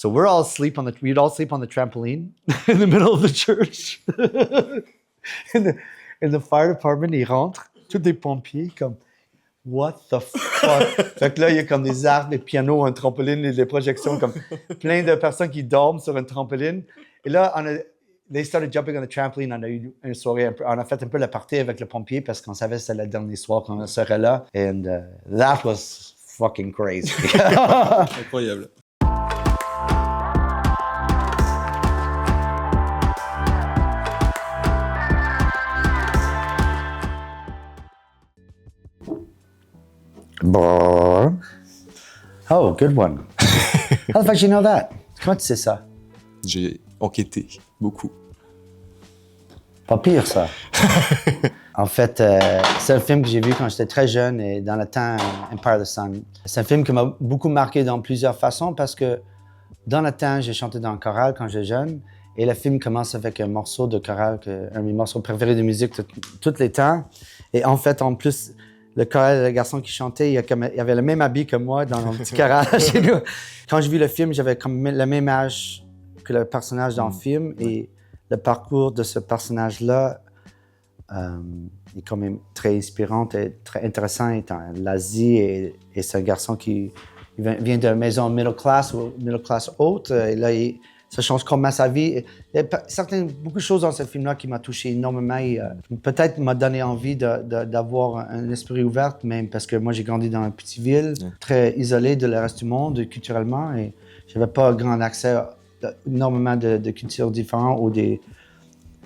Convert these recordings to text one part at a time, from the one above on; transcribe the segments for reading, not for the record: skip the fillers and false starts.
So we'd all sleep on the trampoline in the middle of the church. and the fire department, ils rentrent, tous les pompiers, comme, what the fuck? Fait que là, il y a comme des arbres, des pianos, un trampoline, des projections, comme plein de personnes qui dorment sur un trampoline. Et là, they started jumping on the trampoline. On a eu une soirée, on a fait un peu la party avec le pompier parce qu'on savait que c'était le dernier soir qu'on serait là. And that was fucking crazy. Incroyable. Oh, good one. How the fuck you know that? Comment tu sais ça? J'ai enquêté beaucoup. Pas pire, ça. En fait, c'est un film que j'ai vu quand j'étais très jeune et dans le temps, Empire of the Sun. C'est un film qui m'a beaucoup marqué dans plusieurs façons parce que dans le temps, j'ai chanté dans le chorale quand j'étais jeune et le film commence avec un morceau de chorale, un de mes morceaux préférés de musique de tous les temps. Et en fait, en plus, le chorale, le garçon qui chantait, il avait le même habit que moi dans mon petit chorale chez nous. Quand j'ai vu le film, j'avais comme le même âge que le personnage dans le film et le parcours de ce personnage-là est quand même très inspirant et très intéressant. Il est en Asie et c'est un garçon qui vient d'une maison middle class haute. Et là, ça change complètement sa vie. Il y a beaucoup de choses dans ce film-là qui m'ont touché énormément. Peut-être m'a donné envie d'avoir un esprit ouvert, même parce que moi, j'ai grandi dans une petite ville, très isolée de le reste du monde culturellement. Et je n'avais pas grand accès à énormément de cultures différentes ou des,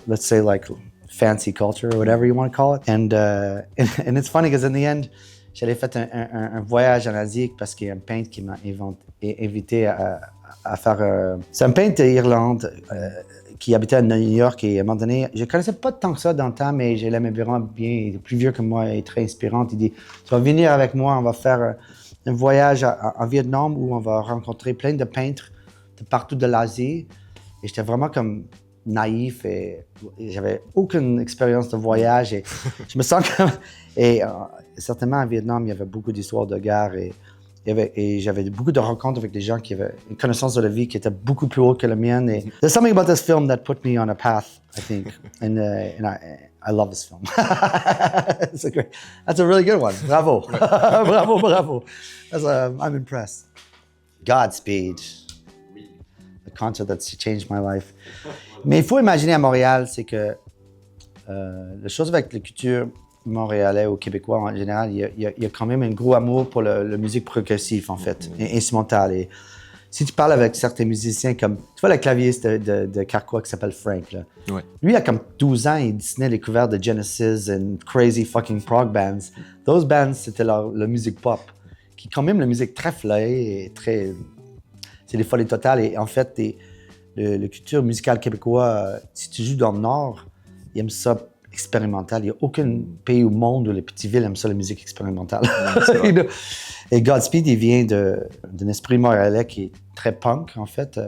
let's say, like fancy culture or whatever you want to call it. And it's funny because in the end, j'avais fait un voyage en Asie parce qu'il y a un peintre qui m'a invité à faire... c'est un peintre d'Irlande qui habitait à New York et à un moment donné, je ne connaissais pas tant que ça dans le temps, mais je l'aimais vraiment bien, il est plus vieux que moi et très inspirant. Il dit, tu vas venir avec moi, on va faire un voyage en Vietnam où on va rencontrer plein de peintres de partout de l'Asie. Et j'étais vraiment comme naïf et j'avais aucune expérience de voyage et je me sens comme... Et certainement en Vietnam, il y avait beaucoup d'histoires de guerre et j'avais beaucoup de rencontres avec des gens qui avaient une connaissance de la vie qui était beaucoup plus haute que la mienne. Et there's something about this film that put me on a path, I think, and I love this film. That's a really good one. Bravo, bravo. I'm impressed. Godspeed. The concert that's changed my life. Mais il faut imaginer à Montréal, c'est que la chose avec la culture montréalais ou québécois en général, il y a quand même un gros amour pour la musique progressive, en fait, instrumentale. Et si tu parles avec certains musiciens, comme, tu vois le claviériste de Carquois qui s'appelle Frank, là. Ouais. Lui, il a comme 12 ans, il dessinait les couverts de Genesis and crazy fucking prog bands. Those bands, c'était la musique pop, qui est quand même la musique très flyée et très... C'est des folies totales. Et en fait, la culture musicale québécoise, si tu joues dans le Nord, ils aiment ça expérimental. Il n'y a aucun pays au monde où les petites villes aiment ça, la musique expérimentale. Et Godspeed, il vient d'un esprit montréalais qui est très punk, en fait,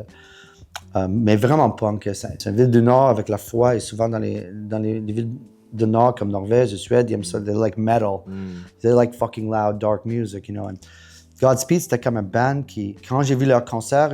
mais vraiment punk. C'est une ville du Nord avec la foi, et souvent dans les villes du Nord, comme Norvège, Suède, ils aiment ça, they like metal. They like fucking loud, dark music, you know. And Godspeed, c'était comme un band qui, quand j'ai vu leur concert,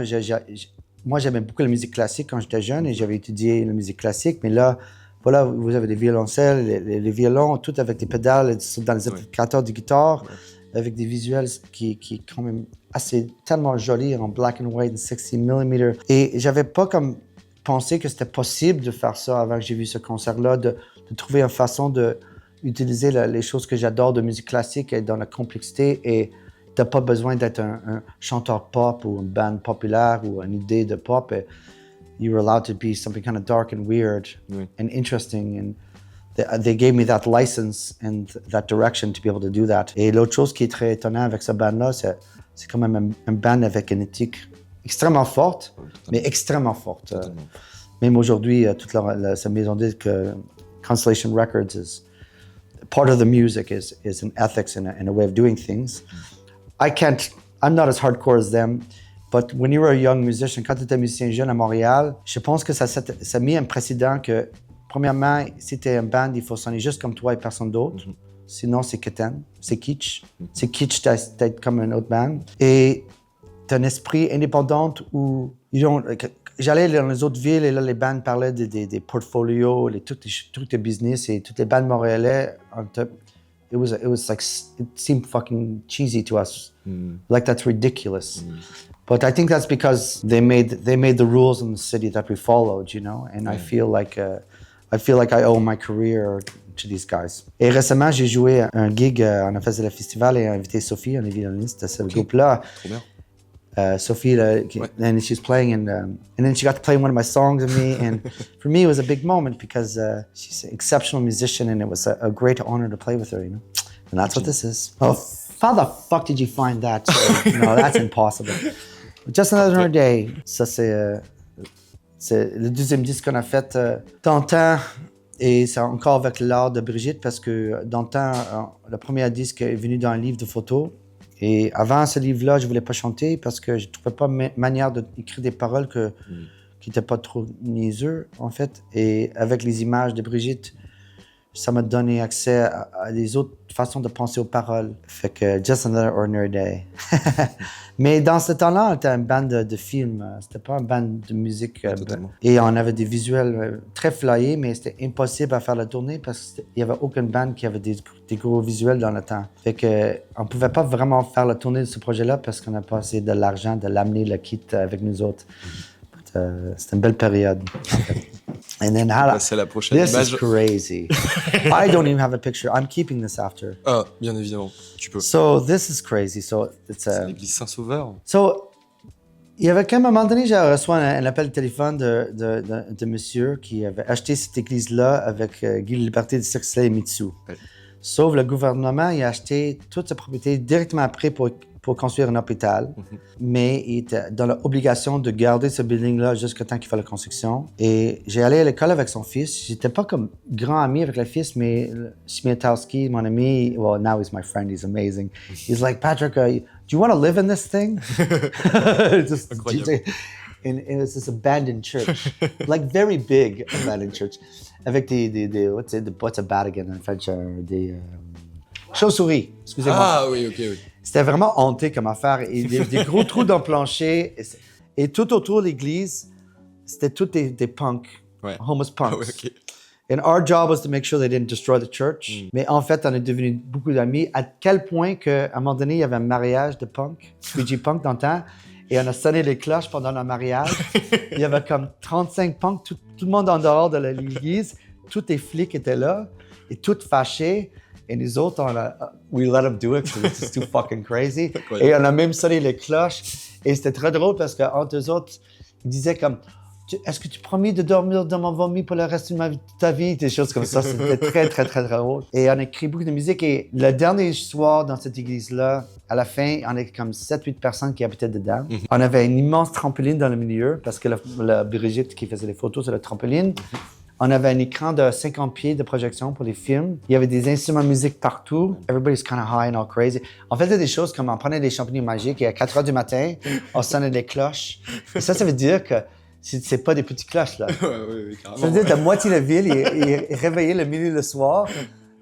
moi, j'aimais beaucoup la musique classique quand j'étais jeune et j'avais étudié la musique classique, mais là, voilà, vous avez des violoncelles, les violons, tout avec des pédales dans les amplificateurs de guitare, avec des visuels qui quand même assez tellement jolis en black and white, 60 mm. Et j'avais pas comme pensé que c'était possible de faire ça avant que j'ai vu ce concert-là, de trouver une façon d'utiliser les choses que j'adore de musique classique et dans la complexité. Et t'as pas besoin d'être un chanteur pop ou une band populaire ou une idée de pop. You were allowed to be something kind of dark and weird and interesting. And they gave me that license and that direction to be able to do that. Et l'autre chose qui est très étonnant avec ce band-là, c'est quand même un band avec une éthique extrêmement forte, mais extrêmement forte. Même aujourd'hui, toute sa maison de disque, Constellation Records, is part of the music is an ethics and a way of doing things. I'm not as hardcore as them. But when you were a young musician, quand tu étais musicien jeune à Montréal, je pense que ça a mis un précédent que, premièrement, si tu es un band, il faut sonner juste comme toi et personne d'autre. Sinon, c'est quétaine, c'est kitsch. C'est kitsch d'être comme un autre band. Et t'as un esprit indépendant où j'allais dans les autres villes et là, les bands parlaient des portfolios, tous les business et toutes les bandes montréalais. It was like, it seemed fucking cheesy to us. Like, that's ridiculous. But I think that's because they made the rules in the city that we followed, you know? And I feel like I owe my career to these guys. Et récemment, j'ai joué un gig en a fait le festival et invité Sophie, on est violoniste de ce groupe-là. Trop bien. Sophie, and she's playing, and then she got to play one of my songs with me, and for me it was a big moment because she's an exceptional musician, and it was a great honor to play with her, you know. And that's what this is. Oh, how the fuck did you find that? No, that's impossible. Just Another Day. Ça c'est le deuxième disque qu'on a fait dans le temps. Et c'est encore avec l'art de Brigitte parce que dans le temps, le premier disque est venu dans un livre de photos. Et avant ce livre-là, je ne voulais pas chanter parce que je ne trouvais pas manière d'écrire des paroles qui n'étaient pas trop niaiseux, en fait. Et avec les images de Brigitte, ça m'a donné accès à des autres façons de penser aux paroles. Fait que Just Another Ordinary Day. Mais dans ce temps-là, on était un band de film. C'était pas un band de musique. Et on avait des visuels très flyés, mais c'était impossible à faire la tournée parce qu'il n'y avait aucune band qui avait des gros visuels dans le temps. Fait que on pouvait pas vraiment faire la tournée de ce projet-là parce qu'on n'a pas assez de l'argent de l'amener le kit avec nous autres. C'était une belle période. And then c'est la prochaine this image. Is crazy. I don't even have a picture. I'm keeping this after. Ah, bien évidemment, tu peux. So this is crazy. So it's c'est l'église Saint-Sauveur. So il y avait qu'à un moment donné, j'ai reçu un appel de téléphone de monsieur qui avait acheté cette église-là avec Guy Liberté de Cirque et Mitsu. Ouais. Sauf le gouvernement, il a acheté toute sa propriété directement après pour construire un hôpital, mais il était dans l'obligation de garder ce building-là jusqu'au temps qu'il fait la construction. Et j'ai allé à l'école avec son fils. J'étais pas comme grand ami avec le fils, mais Smiatowski, mon ami, well, now he's my friend, he's amazing. He's like, Patrick, do you want to live in this thing? Just, and it was this abandoned church, like very big abandoned church, avec des what's a bat again in French, des chauves-souris, excusez-moi. Ah oui, ok, oui. C'était vraiment hanté comme affaire. Et des gros trous dans le plancher. Et tout autour de l'église, c'était tous des punks, homeless punks. Ah, ouais, okay. And our job was to make sure they didn't destroy the church. Mais en fait, on est devenus beaucoup d'amis. À quel point qu'à un moment donné, il y avait un mariage de punk, Fiji punk dans le temps. Et on a sonné les cloches pendant le mariage. Il y avait comme 35 punks, tout le monde en dehors de l'église. Tous les flics étaient là, et tous fâchés. Et nous autres, we let them do it because it's just too fucking crazy. Et on a même sonné les cloches. Et c'était très drôle parce qu'entre eux autres, ils disaient comme, est-ce que tu promis de dormir dans mon vomi pour le reste de ta vie? Des choses comme ça. C'était très, très, très, très drôle. Et on a écrit beaucoup de musique. Et le dernier soir dans cette église-là, à la fin, on était comme 7-8 personnes qui habitaient dedans. On avait une immense trampoline dans le milieu parce que la Brigitte qui faisait les photos sur la trampoline. On avait un écran de 50 pieds de projection pour les films. Il y avait des instruments de musique partout. Everybody's kind of high and all crazy. On faisait des choses comme on prenait des champignons magiques et à 4 heures du matin, on sonnait des cloches. Et ça veut dire que c'est pas des petites cloches, là. Oui, carrément. Ça veut dire que la moitié de la ville est réveillée le milieu le soir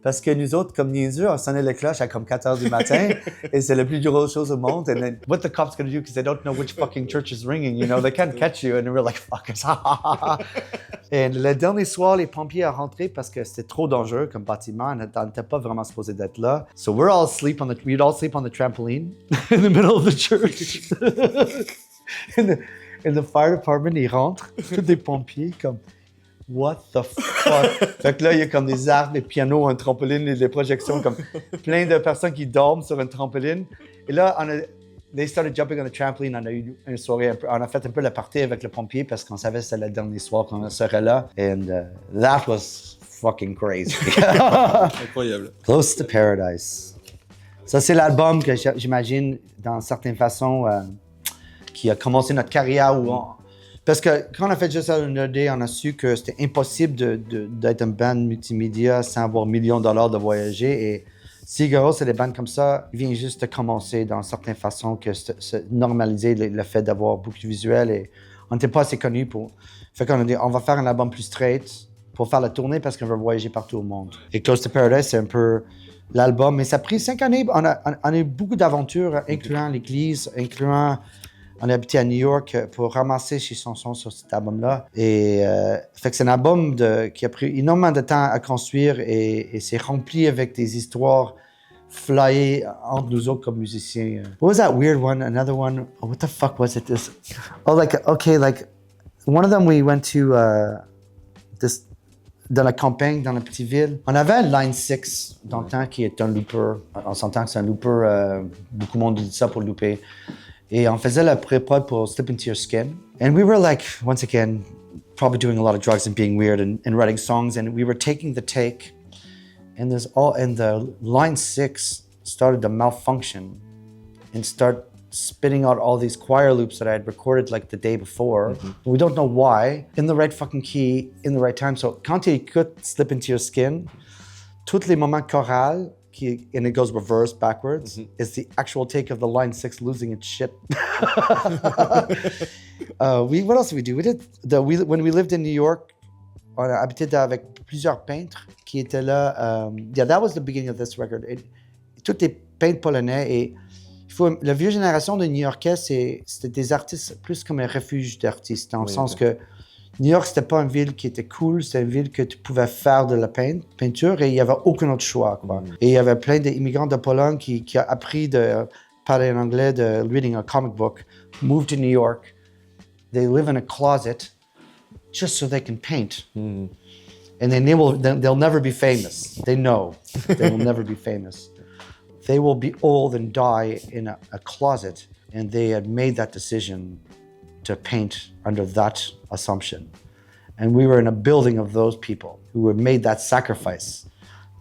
parce que nous autres, comme niaiseux, on sonnait les cloches à comme 4 heures du matin et c'est la plus drôle chose au monde. And then what the cops gonna do because they don't know which fucking church is ringing, you know, they can't catch you and we're like, fuck us. Et le dernier soir, les pompiers sont rentrés parce que c'était trop dangereux comme bâtiment. On n'était pas vraiment supposé d'être là. So we'd all sleep on the trampoline in the middle of the church. and the fire department, ils rentrent, tous des pompiers comme, what the fuck? Fait que là, il y a comme des arbres, des pianos, un trampoline, des projections, comme plein de personnes qui dorment sur un trampoline. Et là, they started jumping on the trampoline. On a eu une soirée, on a fait un peu la partie avec le pompier parce qu'on savait que c'était le dernier soir qu'on serait là. And that was fucking crazy. Incroyable. Close to Paradise. Ça, c'est l'album que j'imagine, dans certaines façons, qui a commencé notre carrière. Parce que quand on a fait Just Another Day, on a su que c'était impossible d'être une band multimédia sans avoir millions de dollars de voyager. Et Sigaro, c'est des bandes comme ça, ils viennent juste de commencer dans certaines façons que se normaliser le fait d'avoir beaucoup de visuels. Et on n'était pas assez connus pour. Fait qu'on a dit, on va faire un album plus straight pour faire la tournée parce qu'on veut voyager partout au monde. Et Close to Paradise, c'est un peu l'album. Mais ça a pris 5 années. On a eu beaucoup d'aventures, incluant l'église, incluant On a habité à New York pour ramasser ses chansons sur cet album-là. Et fait que c'est un album qui a pris énormément de temps à construire et c'est rempli avec des histoires flyées entre nous autres comme musiciens. What was that weird one? Another one? Oh, what the fuck was it? One of them we went to dans la campagne, dans la petite ville. On avait un Line 6 dans le temps qui est un looper. On s'entend que c'est un looper. Beaucoup de monde dit ça pour looper. Et on faisait la pré-prod pour Slip Into Your Skin. And we were like, once again, probably doing a lot of drugs and being weird and writing songs. And we were taking the take. And the Line 6 started to malfunction and start spitting out all these choir loops that I had recorded like the day before. We don't know why. In the right fucking key, in the right time. So quand tu écoutes Slip Into Your Skin, tous les moments chorales, and it goes reverse, backwards, is the actual take of the Line 6 losing its shit. What else did we do? When we lived in New York, on a habité avec plusieurs peintres qui étaient là. That was the beginning of this record. Tous les peintres polonais et la vieille génération de New-Yorkais, c'était des artistes plus comme un refuge d'artistes, dans le sens que New York, c'était pas une ville qui était cool, c'était une ville que tu pouvais faire de la peinture et il n'y avait aucun autre choix, quoi. Et il y avait plein d'immigrants de Pologne qui ont appris de parler en anglais, de reading a comic book, moved to New York. They live in a closet just so they can paint. And then they'll never be famous. They know they will never be famous. They will be old and die in a closet, and they had made that decision to paint under that assumption. And we were in a building of those people who had made that sacrifice.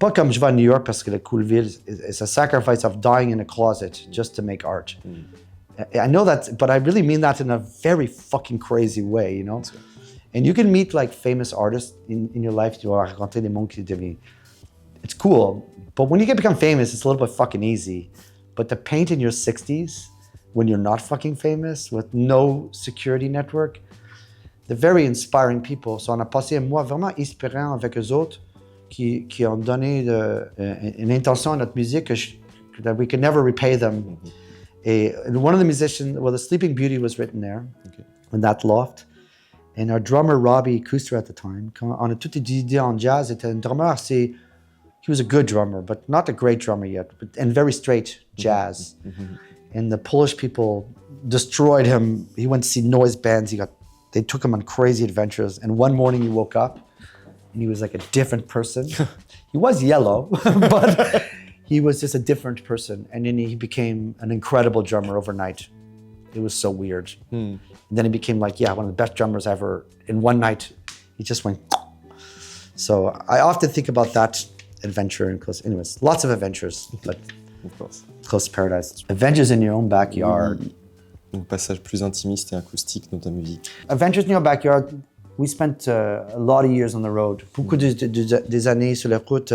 Pas comme je vais à New York parce que la cool ville, it's a sacrifice of dying in a closet just to make art. I know that, but I really mean that in a very fucking crazy way, you know? And you can meet like famous artists in your life, tu vas rencontrer des mondes qui deviennent. It's cool. But when you become famous, it's a little bit fucking easy. But to paint in your 60s, when you're not fucking famous, with no security network, they're very inspiring people. So on a passé un mois vraiment inspirant avec eux autres qui ont donné une intention à notre musique that we could never repay them. And one of the musicians, the Sleeping Beauty was written there, in that loft. And our drummer, Robbie Kuster at the time, quand on a tout étudié en jazz, était un drummer assez... He was a good drummer, but not a great drummer yet, and very straight jazz. And the Polish people destroyed him. He went to see noise bands. They took him on crazy adventures. And one morning he woke up and he was like a different person. He was yellow, but he was just a different person. And then he became an incredible drummer overnight. It was so weird. And then he became like, one of the best drummers ever. In one night, he just went. So I often think about that adventure and close. Anyways, lots of adventures, but Of course. close to paradise. Adventures in your own backyard. Donc passage plus intimiste et acoustique dans ta musique. Adventures in your backyard. We spent a lot of years on the road. Beaucoup des années sur la route.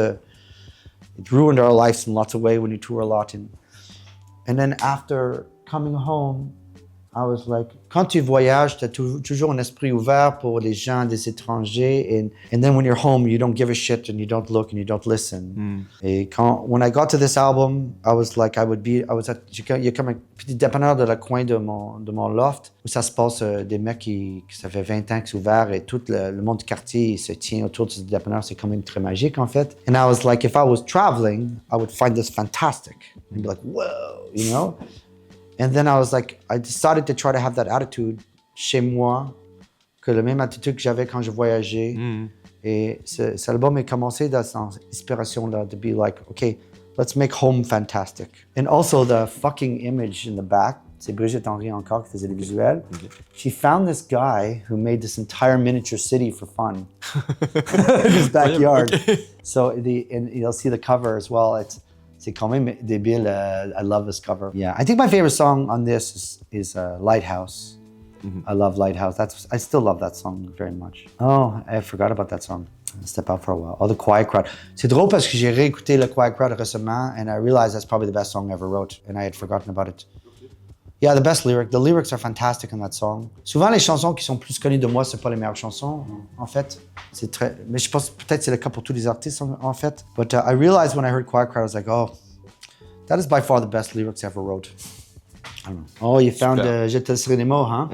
It ruined our lives in lots of ways when you tour a lot. And then after coming home, I was like, quand tu voyages, tu as toujours un esprit ouvert pour les gens, des étrangers. And then when you're home, you don't give a shit and you don't look and you don't listen. Et when I got to this album, I was like, il y a comme un petit dépanneur de la coin de mon loft où ça se passe des mecs qui ça fait 20 ans que c'est ouvert et tout le monde du quartier il se tient autour de ce dépanneur. C'est quand même très magique en fait. And I was like, if I was traveling, I would find this fantastic. And be like, whoa, you know? And then I was like, I decided to try to have that attitude chez moi, que la même attitude que j'avais quand je voyageais. Et cet album a commencé dans cette inspiration-là, to be like, okay, let's make home fantastic. And also the fucking image in the back, c'est Brigitte Henry encore qui faisait les visuels. She found this guy who made this entire miniature city for fun in his backyard. So and you'll see the cover as well. C'est quand même débile. I love this cover. Yeah, I think my favorite song on this is Lighthouse. I love Lighthouse. I still love that song very much. Oh, I forgot about that song. Step Out for a While. Oh, The Quiet Crowd. C'est drôle parce que j'ai réécouté The Quiet Crowd récemment and I realized that's probably the best song I ever wrote and I had forgotten about it. Yeah, the best lyric. The lyrics are fantastic in that song. Souvent, les chansons qui sont plus connues de moi, c'est pas les meilleures chansons, en fait. Mais je pense peut-être c'est le cas pour tous les artistes, en fait. But I realized when I heard Quiet Crowd, I was like, oh, that is by far the best lyrics I ever wrote. Oh, you found Super. Je te le cinéma, hein?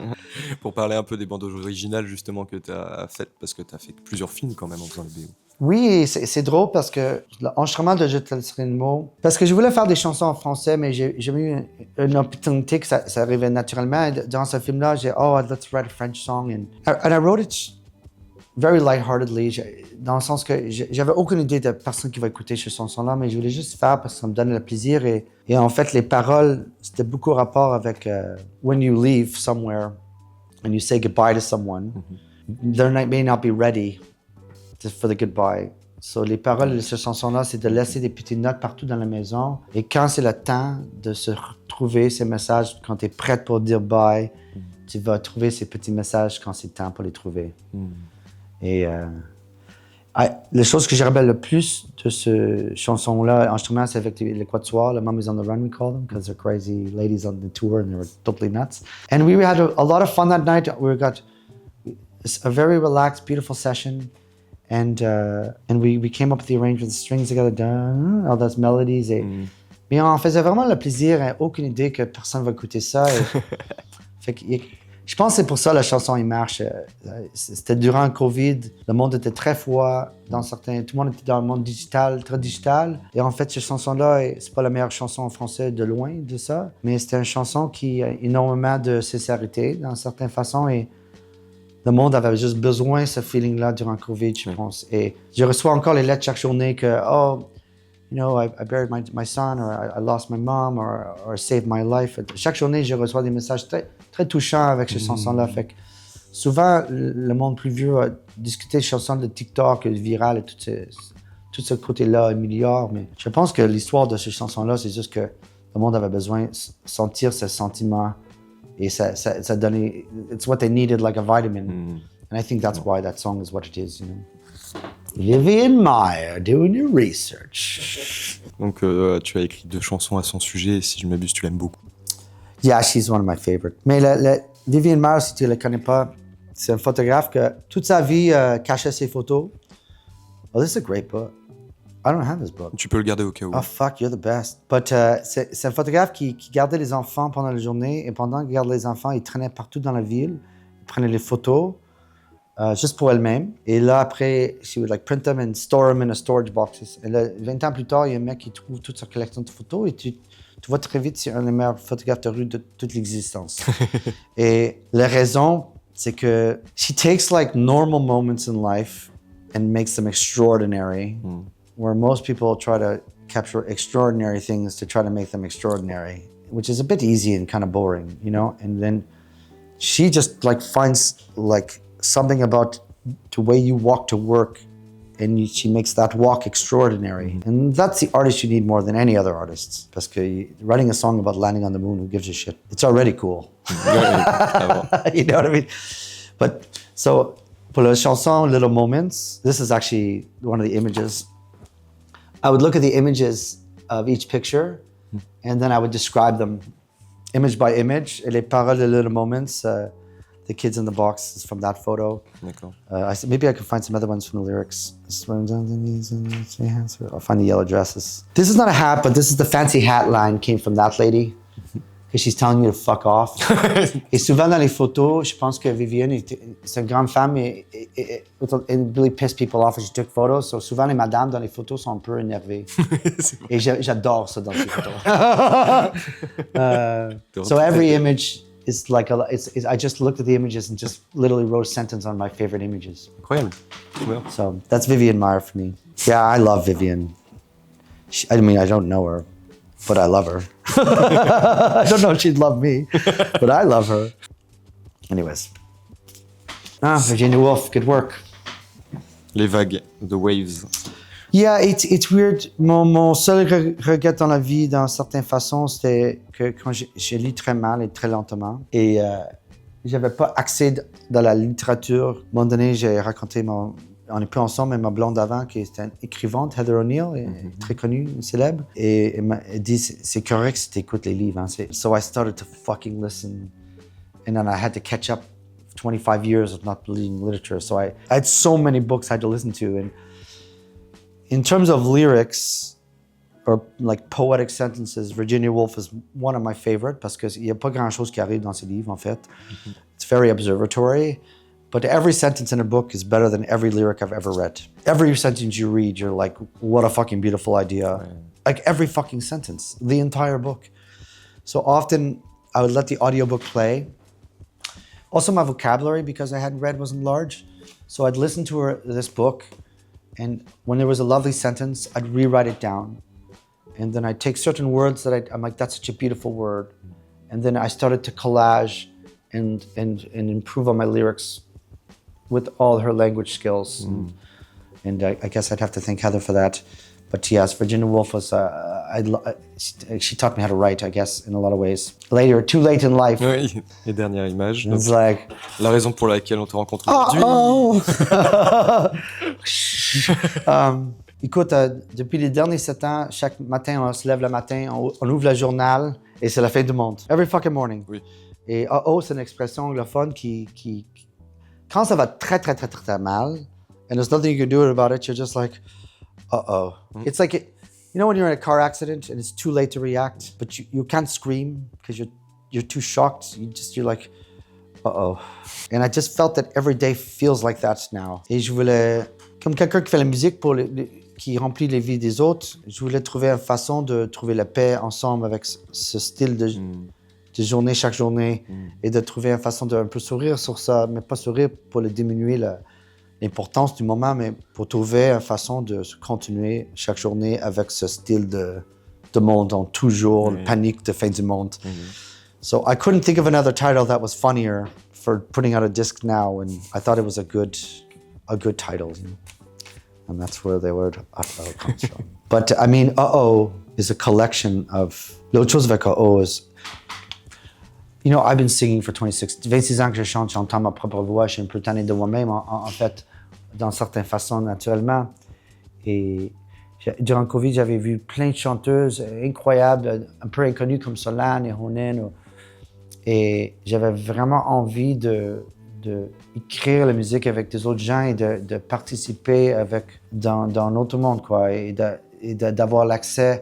Pour parler un peu des bandes originales justement que tu as faites, parce que tu as fait plusieurs films quand même en faisant les BO. Oui, c'est drôle parce que l'enregistrement de Je te le cinéma, parce que je voulais faire des chansons en français, mais j'ai eu une opportunité que ça arrivait naturellement. Et dans ce film-là, j'ai let's write a French song. And I wrote it very lightheartedly, dans le sens que j'avais aucune idée de personne qui va écouter cette chanson-là, mais je voulais juste faire parce que ça me donnait le plaisir. Et en fait, les paroles, c'était beaucoup rapport avec when you leave somewhere and you say goodbye to someone, they may not be ready for the goodbye. So, les paroles de cette chanson-là, c'est de laisser des petites notes partout dans la maison. Et quand c'est le temps de se retrouver ces messages, quand tu es prête pour dire bye, tu vas trouver ces petits messages quand c'est le temps pour les trouver. Et la chose que je rappelle le plus de ce chanson-là, instrument, c'est avec les quatuors. The Mummies on the Run, we call them, because they're crazy ladies on the tour and they were totally nuts. And we had a lot of fun that night. We got a very relaxed, beautiful session. And we came up with the arrangement, the strings together, all those melodies. Mais on faisait vraiment le plaisir, hein, aucune idée que personne va écouter ça. Fait que, je pense que c'est pour ça que la chanson il marche. C'était durant le COVID, le monde était très froid, tout le monde était dans le monde digital, très digital. Et en fait, cette chanson-là, c'est pas la meilleure chanson en français de loin de ça, mais c'était une chanson qui a énormément de sincérité dans certaines façons. Et le monde avait juste besoin de ce feeling-là durant le COVID, je pense. Et je reçois encore les lettres chaque journée que, I buried my son, or I lost my mom, or I saved my life. Chaque journée, je reçois des messages très, très touchants avec ces chansons-là. Fait que souvent, le monde plus vieux a discuté de chansons de TikTok, virales et tout ce côté-là, un milliard. Mais je pense que l'histoire de ces chansons-là, c'est juste que le monde avait besoin de sentir ce sentiment. Et ça donnait, it's what they needed like a vitamin. And I think that's why that song is what it is, Vivian Maier, doing your research. Donc tu as écrit 2 chansons à son sujet, et si je m'abuse, tu l'aimes beaucoup. Yeah, she's one of my favorites. Mais Vivian Maier, si tu ne la connais pas, c'est un photographe que toute sa vie cachait ses photos. Oh, this is a great book. I don't have this book. Tu peux le garder au cas où. Oh, fuck, you're the best. But c'est un photographe qui gardait les enfants pendant la journée, et pendant qu'il gardait les enfants, il traînait partout dans la ville, il prenait les photos juste pour elle-même. Et là, après, she would like print them and store them in a storage boxes. Et là, 20 ans plus tard, il y a un mec qui trouve toute sa collection de photos, et tu vois très vite c'est un des meilleurs photographes de rue de toute l'existence. Et la raison, c'est que she takes like normal moments in life and makes them extraordinary. Where most people try to capture extraordinary things to try to make them extraordinary, which is a bit easy and kind of boring, And then she just like finds like something about the way you walk to work, and she makes that walk extraordinary. And that's the artist you need more than any other artists. Parce que writing a song about landing on the moon, who gives a shit? It's already cool. You know what I mean? But so pour la chanson Little Moments, this is actually one of the images. I would look at the images of each picture, and then I would describe them image by image. Et les paroles de Little Moments, the kids in the box is from that photo. D'accord. Maybe I could find some other ones from the lyrics. I'll find the yellow dresses. This is not a hat, but this is the fancy hat line came from that lady. Because she's telling you to fuck off. Et souvent dans les photos, je pense que Vivienne, c'est une grande femme et really pissed people off as she took photos. So souvent les madames dans les photos sont un peu énervées. Et j'adore ça dans ces photos. So every image is like I just looked at the images and just literally wrote a sentence on my favorite images. Incroyable. Ouais. So that's Vivian Maier for me. Yeah, I love Vivian. I don't know her, but I love her. I don't know if she'd love me, but I love her. Anyways. Virginia Woolf, good work. Les vagues, the waves. Yeah, it's weird. Mon seul regret dans la vie, d'une certaine façon, c'était que quand je lis très mal et très lentement, et j'avais pas accès dans la littérature. À un moment donné, j'ai raconté on n'est plus ensemble, mais ma blonde avant, qui était une écrivainte, Heather O'Neill, très connue, célèbre, et elle dit c'est correct si tu écoutes les livres. Hein. So I started to fucking listen, and then I had to catch up 25 years of not reading literature. So I had so many books I had to listen to, and in terms of lyrics, or like poetic sentences, Virginia Woolf is one of my favorite parce qu'il n'y a pas grand-chose qui arrive dans ses livres, en fait. It's very observatory, but every sentence in a book is better than every lyric I've ever read. Every sentence you read, you're like, what a fucking beautiful idea. Right. Like every fucking sentence, the entire book. So often I would let the audiobook play. Also my vocabulary, because I hadn't read, wasn't large. So I'd listen to this book, and when there was a lovely sentence, I'd rewrite it down. And then I'd take certain words that I'm like, that's such a beautiful word. And then I started to collage and improve on my lyrics with all her language skills. And I guess I'd have to thank Heather for that. But yes, Virginia Woolf was, she taught me how to write, I guess, in a lot of ways. Later, too late in life. Oui, et dernière image. It's like... La raison pour laquelle on te rencontre aujourd'hui. Écoute, depuis les derniers 7 ans, chaque matin, on se lève le matin, on ouvre le journal et c'est la fin du monde. Every fucking morning. Oui. Et c'est une expression anglophone qui... Quand ça va très, très, très, très, très mal, and there's nothing you can do about it, you're just like, It's like, you know when you're in a car accident and it's too late to react, but you can't scream because you're too shocked. You're like, And I just felt that every day feels like that now. Et je voulais, comme quelqu'un qui fait la musique qui remplit les vies des autres, je voulais trouver une façon de trouver la paix ensemble avec ce style de journée chaque journée et de trouver une façon de un peu sourire sur ça, mais pas sourire pour le diminuer l'importance du moment, mais pour trouver une façon de continuer chaque journée avec ce style de monde en toujours, panique de fin du monde. So I couldn't think of another title that was funnier for putting out a disc now, and I thought it was a good title, you know? And that's where the word "uh-oh" comes from. But I mean, "uh-oh" is a collection of. L'autre chose avec "uh-oh" is, you know, I've been singing for 26 ans que je chante, j'entends ma propre voix, je suis un peu tanné de moi-même, en fait, dans certaines façons, naturellement. Et durant le Covid, j'avais vu plein de chanteuses incroyables, un peu inconnues comme Solane et Ronen. Et j'avais vraiment envie d'écrire la musique avec des autres gens et de participer dans notre monde, quoi, et d'avoir l'accès.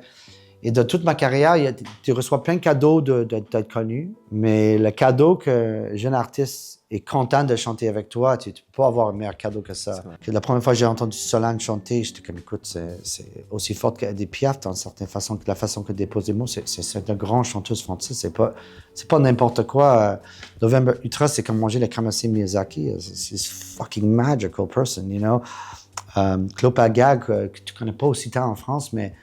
Et de toute ma carrière, tu reçois plein de cadeaux d'être connu, mais le cadeau qu'un jeune artiste est content de chanter avec toi, tu ne peux pas avoir un meilleur cadeau que ça. La première fois que j'ai entendu Solane chanter, j'étais comme, écoute, c'est aussi fort qu'Edith Piaf dans certaines façons, la façon que dépose des mots, c'est une grande chanteuse française, c'est pas n'importe quoi. November Ultra, c'est comme manger la Kamasi Miyazaki, c'est fucking magical person, you know. Claude Agag, que tu connais pas aussi tant en France, mais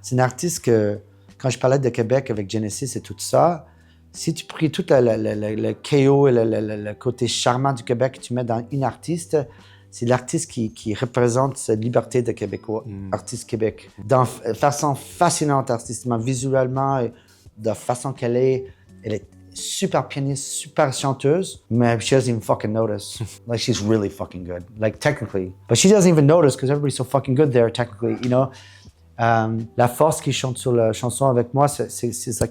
c'est une artiste que, quand je parlais de Québec avec Genesis et tout ça, si tu pries tout le chaos et le côté charmant du Québec que tu mets dans une artiste, c'est l'artiste qui représente cette liberté de Québécois, artiste Québec. De façon fascinante artistiquement, visuellement, de façon qu'elle est super pianiste, super chanteuse, mais she doesn't even fucking notice. Like, she's really fucking good, like technically. But she doesn't even notice because everybody's so fucking good there technically, you know? La force qui chante sur la chanson avec moi, she's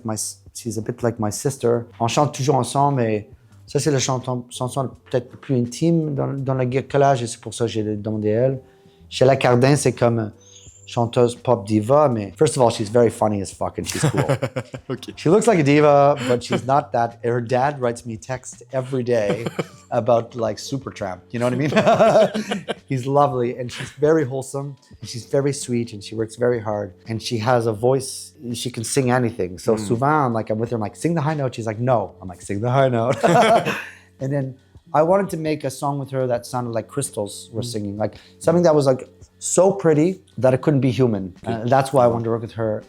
a bit like my sister. On chante toujours ensemble, et ça, c'est la chanson peut-être plus intime dans le collage, et c'est pour ça que j'ai demandé à elle. Sheila Cardin, c'est comme chanteuse pop diva, mais first of all, she's very funny as fuck and she's cool. Okay. She looks like a diva, but she's not that. Her dad writes me text every day about like Supertramp, you know what I mean? He's lovely, and she's very wholesome, and she's very sweet, and she works very hard, and she has a voice, she can sing anything. So souvent, I'm with her, I'm like, sing the high note. She's like, no. I'm like, sing the high note. And then I wanted to make a song with her that sounded like crystals were singing, like something that was like so pretty that it couldn't be human. That's why I wanted to work with her.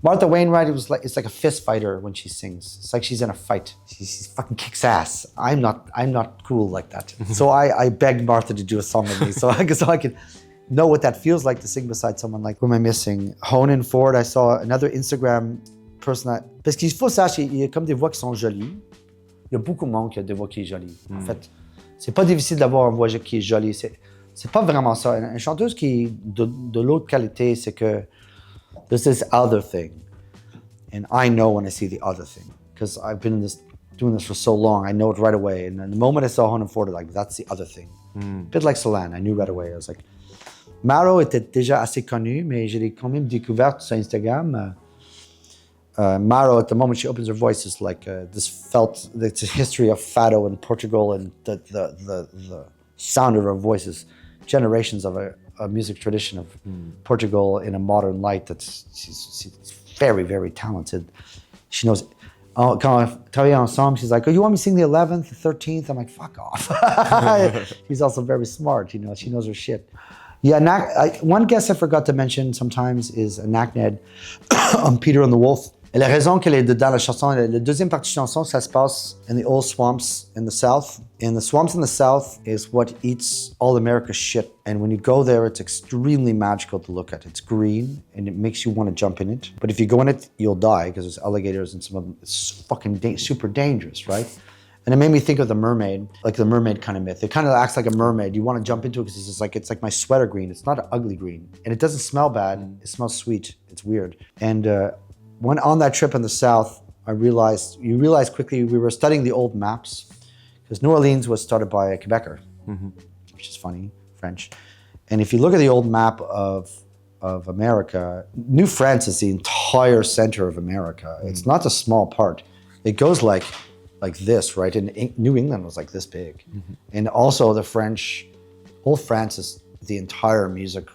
Martha Wainwright, it's like a fist fighter when she sings. It's like she's in a fight. She fucking kicks ass. I'm not cool like that. So I begged Martha to do a song with me, so I could know what that feels like to sing beside someone like. Who am I missing? Honan Ford. I saw another Instagram person. Parce qu'il faut savoir, il y a comme des voix qui sont jolies. Il y a beaucoup de monde qui a des voix qui est jolie. En fait, c'est pas difficile d'avoir une voix qui est jolie. C'est pas vraiment ça. Une chanteuse qui est de l'autre qualité, c'est que there's this other thing. And I know when I see the other thing. Because I've been doing this for so long, I know it right away. And then the moment I saw Honan Ford, like, that's the other thing. A bit like Solane, I knew right away. I was like, Maro était déjà assez connu, mais je l'ai quand même découvert sur Instagram. Maro, at the moment she opens her voice, is like it's a history of fado in Portugal, and the sound of her voice is generations of a music tradition of Portugal in a modern light. She's very, very talented. She knows. Quand on travaille ensemble, she's like, "Oh, you want me to sing the 11th, the 13th?" I'm like, "Fuck off." She's also very smart. She knows her shit. Yeah, one guest I forgot to mention sometimes is Nakned on Peter and the Wolf. Et la raison qu'elle est dans la chanson, la deuxième partie de la chanson, ça se passe in the old swamps in the south. And the swamps in the south is what eats all America's shit. And when you go there, it's extremely magical to look at. It's green and it makes you want to jump in it. But if you go in it, you'll die because there's alligators and some of them. It's fucking super dangerous, right? And it made me think of the mermaid, like the mermaid kind of myth. It kind of acts like a mermaid. You want to jump into it because it's like my sweater green. It's not an ugly green. And it doesn't smell bad. It smells sweet. It's weird. And when on that trip in the south, you realize quickly we were studying the old maps because New Orleans was started by a Quebecer, which is funny, French. And if you look at the old map of America, New France is the entire center of America. It's not a small part. It goes like this, right? And New England was like this big. And also the French, whole France is the entire music.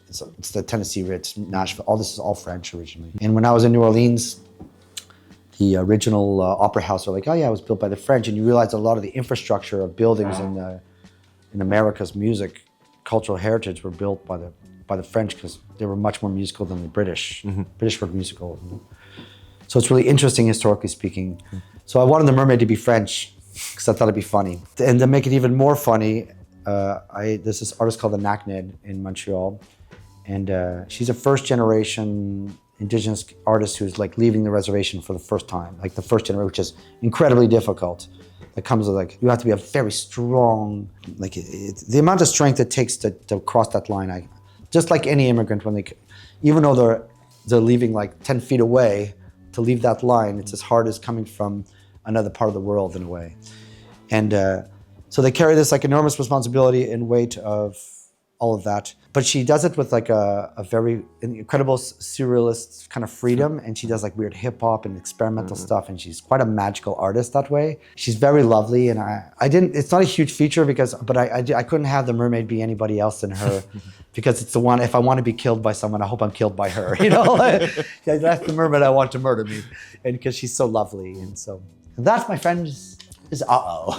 It's the Tennessee Ritz, Nashville, all this is all French originally. And when I was in New Orleans, the original opera house were like, oh yeah, it was built by the French. And you realize a lot of the infrastructure of buildings in America's music, cultural heritage were built by the French because they were much more musical than the British. British were musical. So it's really interesting historically speaking. So I wanted the mermaid to be French because I thought it'd be funny. And to make it even more funny, there's this artist called the Nakned in Montreal, and she's a first generation indigenous artist who's like leaving the reservation for the first time, like the first generation, which is incredibly difficult. It comes with like, you have to be a very strong, like the amount of strength it takes to cross that line. Just like any immigrant, even though they're leaving like 10 feet away, to leave that line, it's as hard as coming from another part of the world in a way. And so they carry this like enormous responsibility and weight of all of that. But she does it with like a very incredible surrealist kind of freedom. And she does like weird hip hop and experimental stuff. And she's quite a magical artist that way. She's very lovely. And it's not a huge feature but I couldn't have the mermaid be anybody else than her because it's the one, if I want to be killed by someone, I hope I'm killed by her, That's the mermaid I want to murder me. And because she's so lovely. And so that, my friends, is uh-oh.